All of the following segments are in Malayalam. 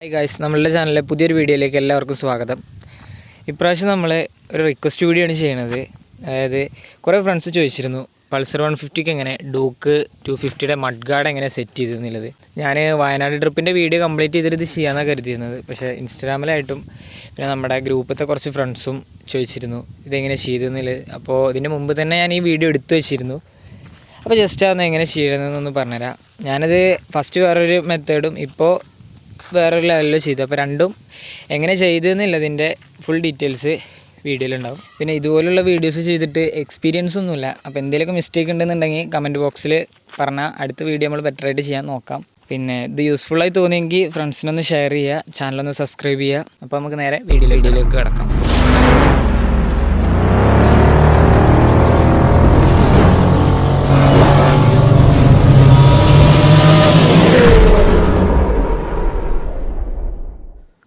ഹായ് ഗായ്സ്, നമ്മളുടെ ചാനലിലെ പുതിയൊരു വീഡിയോയിലേക്ക് എല്ലാവർക്കും സ്വാഗതം. ഇപ്രാവശ്യം നമ്മൾ ഒരു റിക്വസ്റ്റ് വീഡിയോ ആണ് ചെയ്യുന്നത്. അതായത് കുറേ ഫ്രണ്ട്സ് ചോദിച്ചിരുന്നു പൾസർ 150ക്ക് എങ്ങനെ ഡൂക്ക് 250യുടെ മഡ്ഗാർഡ് എങ്ങനെ സെറ്റ് ചെയ്തെന്നുള്ളത്. ഞാൻ വയനാട് ട്രിപ്പിൻ്റെ വീഡിയോ കംപ്ലീറ്റ് ചെയ്തിട്ട് ഇത് ചെയ്യാമെന്നാണ് കരുതിയിരുന്നത്. പക്ഷേ ഇൻസ്റ്റാഗ്രാമിലായിട്ടും പിന്നെ നമ്മുടെ ഗ്രൂപ്പിലത്തെ കുറച്ച് ഫ്രണ്ട്സും ചോദിച്ചിരുന്നു ഇതെങ്ങനെ ചെയ്തെന്നുള്ളത്. അപ്പോൾ ഇതിന് മുമ്പ് തന്നെ ഞാൻ ഈ വീഡിയോ എടുത്തു വെച്ചിരുന്നു. അപ്പോൾ ജസ്റ്റ് അതൊന്ന് എങ്ങനെ ചെയ്യണമെന്നൊന്ന് പറഞ്ഞുതരാം. ഞാനത് ഫസ്റ്റ് വേറൊരു മെത്തേഡും ഇപ്പോൾ വേറൊരു ലെവലിൽ ചെയ്തു. അപ്പോൾ രണ്ടും എങ്ങനെ ചെയ്തതെന്നുള്ളതിൻ്റെ ഫുൾ ഡീറ്റെയിൽസ് വീഡിയോയിലുണ്ടാവും. പിന്നെ ഇതുപോലുള്ള വീഡിയോസ് ചെയ്തിട്ട് എക്സ്പീരിയൻസ് ഒന്നുമില്ല. അപ്പോൾ എന്തെങ്കിലുമൊക്കെ മിസ്റ്റേക്ക് ഉണ്ടെന്നുണ്ടെങ്കിൽ കമൻറ്റ് ബോക്സിൽ പറഞ്ഞാൽ അടുത്ത വീഡിയോ നമ്മൾ ബെറ്ററായിട്ട് ചെയ്യാൻ നോക്കാം. പിന്നെ ഇത് യൂസ്ഫുള്ളായി തോന്നിയെങ്കിൽ ഫ്രണ്ട്സിനൊന്ന് ഷെയർ ചെയ്യുക, ചാനലൊന്ന് സബ്സ്ക്രൈബ് ചെയ്യുക. അപ്പോൾ നമുക്ക് നേരെ വീഡിയോയിലേക്ക് കിടക്കാം.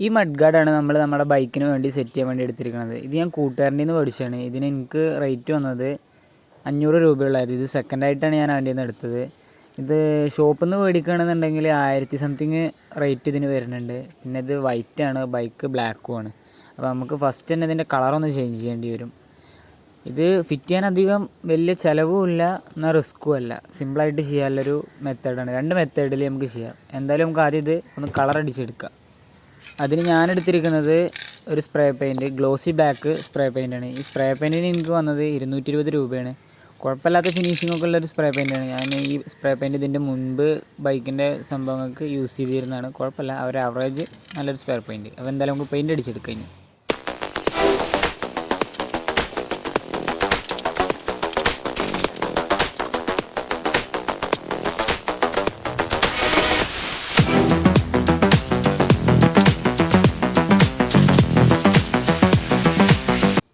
ഈ മഡ്ഗാർഡാണ് നമ്മുടെ ബൈക്കിന് വേണ്ടി സെറ്റ് ചെയ്യാൻ വേണ്ടി എടുത്തിരിക്കുന്നത്. ഇത് ഞാൻ കൂട്ടുകാരൻ്റെ നിന്ന് മേടിച്ചതാണ്. ഇതിന് എനിക്ക് റേറ്റ് വന്നത് 500 രൂപയുള്ളായിരുന്നു. ഇത് സെക്കൻഡായിട്ടാണ് ഞാൻ അവൻ്റെ നിന്ന് എടുത്തത്. ഇത് ഷോപ്പിൽ നിന്ന് മേടിക്കുകയാണെന്നുണ്ടെങ്കിൽ 1000 സംതിങ് റേറ്റ് ഇതിന് വരുന്നുണ്ട്. പിന്നെ ഇത് വൈറ്റാണ്, ബൈക്ക് ബ്ലാക്കുമാണ്. അപ്പോൾ നമുക്ക് ഫസ്റ്റ് തന്നെ ഇതിൻ്റെ കളറൊന്ന് ചേഞ്ച് ചെയ്യേണ്ടി വരും. ഇത് ഫിറ്റ് ചെയ്യാൻ അധികം വലിയ ചിലവും ഇല്ല, എന്നാൽ റിസ്ക്കും അല്ല. സിമ്പിളായിട്ട് ചെയ്യാനുള്ളൊരു മെത്തേഡാണ്. 2 മെത്തേഡിൽ നമുക്ക് ചെയ്യാം. എന്തായാലും നമുക്ക് ആദ്യം ഇത് ഒന്ന് കളർ അടിച്ചെടുക്കാം. അതിന് ഞാനെടുത്തിരിക്കുന്നത് ഒരു spray paint, glossy black spray പെയിൻ്റാണ്. ഈ സ്പ്രേ പെയിൻറ്റിന് എനിക്ക് വന്നത് 220 രൂപയാണ്. കുഴപ്പമില്ലാത്ത ഫിനിഷിങ്ങൊക്കെ ഉള്ളൊരു സ്പ്രേ പെയിൻ്റാണ്. ഞാൻ ഈ സ്പ്രേ പെയിൻറ്റ് ഇതിൻ്റെ മുൻപ് ബൈക്കിൻ്റെ സംഭവങ്ങൾക്ക് യൂസ് ചെയ്തിരുന്നതാണ്. കുഴപ്പമില്ല, ഒരു ആവറേജ് നല്ലൊരു സ്പ്രേ പെയിൻറ്റ്. അപ്പോൾ എന്തായാലും നമുക്ക് പെയിൻറ്റ് അടിച്ചെടുക്കാം. ഇനി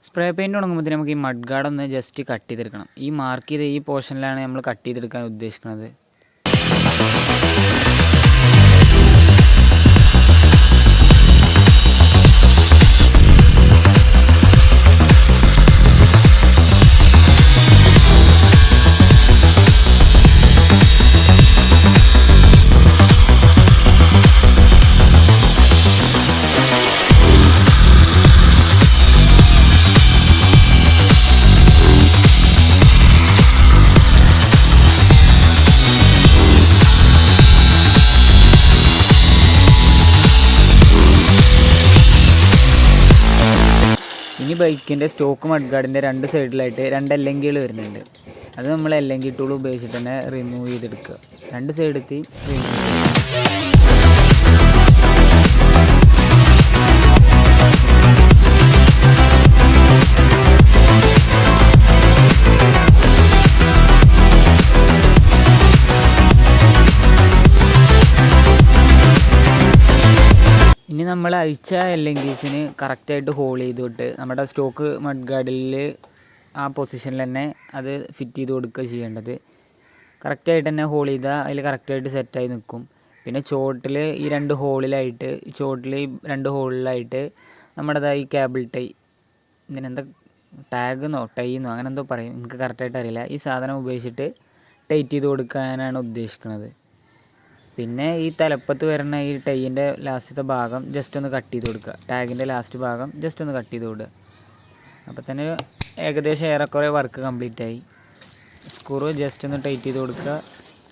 സ്പ്രേ പെയിൻറ്റ് തുടങ്ങുമ്പോൾ നമുക്ക് ഈ മഡ്ഗാർഡ് ഒന്ന് ജസ്റ്റ് കട്ട് ചെയ്തെടുക്കണം. ഈ മാർക്ക് ചെയ്ത ഈ പോർഷനിലാണ് നമ്മൾ കട്ട് ചെയ്തെടുക്കാൻ ഉദ്ദേശിക്കുന്നത്. ഇനി ബൈക്കിൻ്റെ സ്റ്റോക്ക് മഡ്ഗാർഡിൻ്റെ 2 സൈഡിലായിട്ട് 2 എല്ലങ്കികൾ വരുന്നുണ്ട്. അത് നമ്മൾ എല്ലങ്കി ടൂൾ ഉപയോഗിച്ചിട്ട് തന്നെ റിമൂവ് ചെയ്തെടുക്കുക. 2 സൈഡെത്തി ഇനി നമ്മൾ അഴിച്ച എല്ലെങ്കീസിന് കറക്റ്റായിട്ട് ഹോൾ ചെയ്തിട്ട് നമ്മുടെ സ്റ്റോക്ക് മഡ്ഗാർഡിൽ ആ പൊസിഷനിൽ തന്നെ അത് ഫിറ്റ് ചെയ്ത് കൊടുക്കുക ചെയ്യേണ്ടത്. കറക്റ്റായിട്ട് തന്നെ ഹോൾ ചെയ്താൽ അതിൽ കറക്റ്റായിട്ട് സെറ്റായി നിൽക്കും. പിന്നെ ചോട്ടിൽ ഈ 2 ഹോളിലായിട്ട് നമ്മുടെ ഈ കേബിൾ ടൈ, ഇതിനെന്താ ടാഗെന്നോ ടൈന്നോ അങ്ങനെ എന്തോ പറയും, എനിക്ക് കറക്റ്റായിട്ട് അറിയില്ല. ഈ സാധനം ഉപയോഗിച്ചിട്ട് ടൈറ്റ് ചെയ്ത് കൊടുക്കാനാണ് ഉദ്ദേശിക്കുന്നത്. പിന്നെ ഈ തലപ്പത്ത് വരുന്ന ഈ ടൈയിൻ്റെ ലാസ്റ്റത്തെ ഭാഗം ജസ്റ്റ് ഒന്ന് കട്ട് ചെയ്ത് കൊടുക്കുക. ടാഗിൻ്റെ ലാസ്റ്റ് ഭാഗം ജസ്റ്റ് ഒന്ന് കട്ട് ചെയ്ത് കൊടുക്കുക. അപ്പോൾ തന്നെ ഏകദേശം ഏറെക്കുറെ വർക്ക് കംപ്ലീറ്റ് ആയി. സ്ക്രൂ ജസ്റ്റ് ഒന്ന് ടൈറ്റ് ചെയ്ത് കൊടുക്കുക.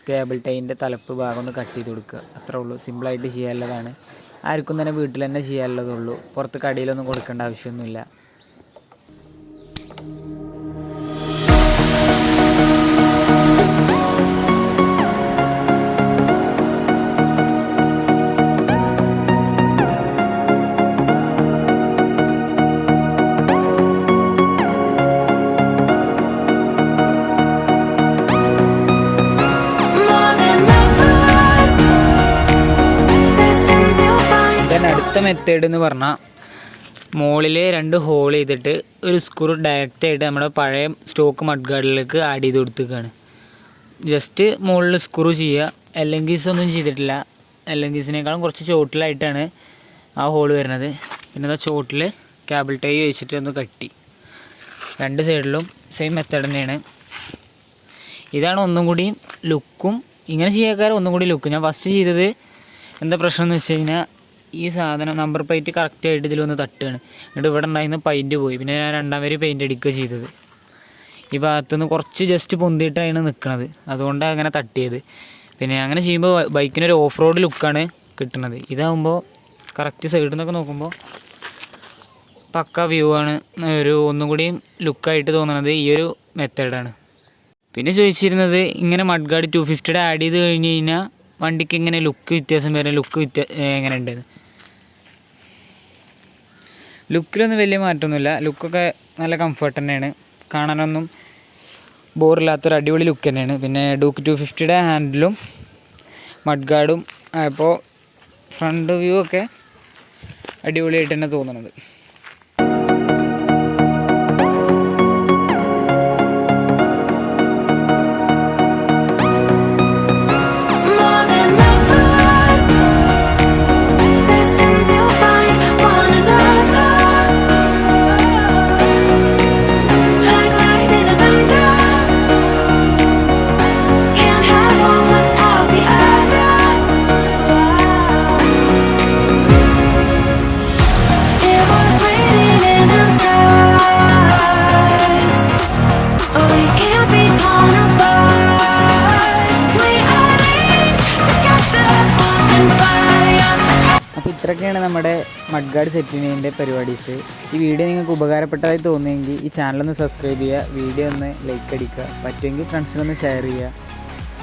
കേബിൾ ടൈയിൻ്റെ തലപ്പ് ഭാഗം ഒന്ന് കട്ട് ചെയ്ത് കൊടുക്കുക. അത്രേ ഉള്ളൂ. സിമ്പിളായിട്ട് ചെയ്യാനുള്ളതാണ്. ആർക്കും തന്നെ വീട്ടിൽ തന്നെ ചെയ്യാനുള്ളതുള്ളൂ. പുറത്ത് കടയിലൊന്നും കൊടുക്കേണ്ട ആവശ്യമൊന്നുമില്ല. അടുത്ത മെത്തേഡ് എന്ന് പറഞ്ഞാൽ മുകളിൽ 2 ഹോൾ ചെയ്തിട്ട് ഒരു സ്ക്രൂ ഡയറക്റ്റായിട്ട് നമ്മുടെ പഴയ സ്റ്റോക്ക് മഡ്ഗാർഡിലേക്ക് ആഡ് ചെയ്ത് കൊടുത്തേക്കാണ്. ജസ്റ്റ് മുകളിൽ സ്ക്രൂ ചെയ്യുക. എല്ലെങ്കീസ് ഒന്നും ചെയ്തിട്ടില്ല. എല്ലെങ്കീസിനേക്കാളും കുറച്ച് ചോട്ടിലായിട്ടാണ് ആ ഹോൾ വരുന്നത്. പിന്നെ ചോട്ടിൽ കേബിൾ ടൈ വെച്ചിട്ട് ഒന്ന് കട്ടി. 2 സൈഡിലും സെയിം മെത്തേഡ് തന്നെയാണ്. ഇതാണ് ഒന്നും കൂടി ലുക്കും. ഇങ്ങനെ ചെയ്യാക്കാറ് ഒന്നും കൂടി ലുക്ക്. ഞാൻ ഫസ്റ്റ് ചെയ്തത് എന്താ പ്രശ്നം എന്ന് വെച്ച് കഴിഞ്ഞാൽ ഈ സാധനം നമ്പർ പ്ലേറ്റ് കറക്റ്റായിട്ട് ഇതിലൊന്ന് തട്ടുകയാണ്. എന്നിട്ട് ഇവിടെ ഉണ്ടായിരുന്ന പെയിൻറ്റ് പോയി. പിന്നെ ഞാൻ രണ്ടാം വരി പെയിൻറ്റ് അടിക്കുക ചെയ്തത്. ഈ ഭാഗത്തുനിന്ന് കുറച്ച് ജസ്റ്റ് പൊന്തിയിട്ടാണ് നിൽക്കുന്നത്, അതുകൊണ്ടാണ് അങ്ങനെ തട്ടിയത്. പിന്നെ അങ്ങനെ ചെയ്യുമ്പോൾ ബൈക്കിനൊരു ഓഫ് റോഡ് ലുക്കാണ് കിട്ടുന്നത്. ഇതാകുമ്പോൾ കറക്റ്റ് സൈഡിൽ നിന്നൊക്കെ നോക്കുമ്പോൾ പക്ക വ്യൂ ആണ്. ഒന്നും കൂടിയും ലുക്കായിട്ട് തോന്നുന്നത് ഈ ഒരു മെത്തേഡാണ്. പിന്നെ ചോദിച്ചിരുന്നത് ഇങ്ങനെ മഡ്ഗാർഡ് 250 ആഡ് ചെയ്ത് കഴിഞ്ഞ് കഴിഞ്ഞാൽ വണ്ടിക്ക് ഇങ്ങനെ ലുക്ക് വ്യത്യാസം വരുന്ന എങ്ങനെ ഉണ്ടെന്ന്. ലുക്കിലൊന്നും വലിയ മാറ്റമൊന്നുമില്ല. ലുക്കൊക്കെ നല്ല കംഫർട്ട് തന്നെയാണ്, കാണാനൊന്നും ബോറില്ലാത്തൊരു അടിപൊളി ലുക്ക് തന്നെയാണ്. പിന്നെ ഡൂക്ക് 250 ഹാൻഡിലും മഡ്ഗാർഡും അപ്പോൾ ഫ്രണ്ട് വ്യൂ ഒക്കെ അടിപൊളിയായിട്ട് തന്നെ തോന്നുന്നത്. അപ്പോൾ ഇത്രയൊക്കെയാണ് നമ്മുടെ മഡ്ഗാർഡ് സെറ്റിങ്ങിൻ്റെ പരിപാടീസ്. ഈ വീഡിയോ നിങ്ങൾക്ക് ഉപകാരപ്പെട്ടതായി തോന്നിയെങ്കിൽ ഈ ചാനലൊന്ന് സബ്സ്ക്രൈബ് ചെയ്യുക, വീഡിയോ ഒന്ന് ലൈക്ക് അടിക്കുക, പറ്റുമെങ്കിൽ ഫ്രണ്ട്സിനൊന്ന് ഷെയർ ചെയ്യുക.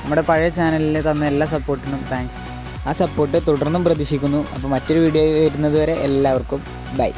നമ്മുടെ പഴയ ചാനലിൽ തന്ന എല്ലാ സപ്പോർട്ടിനും താങ്ക്സ്. ആ സപ്പോർട്ട് തുടർന്നും പ്രതീക്ഷിക്കുന്നു. അപ്പോൾ മറ്റൊരു വീഡിയോ വരുന്നത് വരെ എല്ലാവർക്കും ബൈ.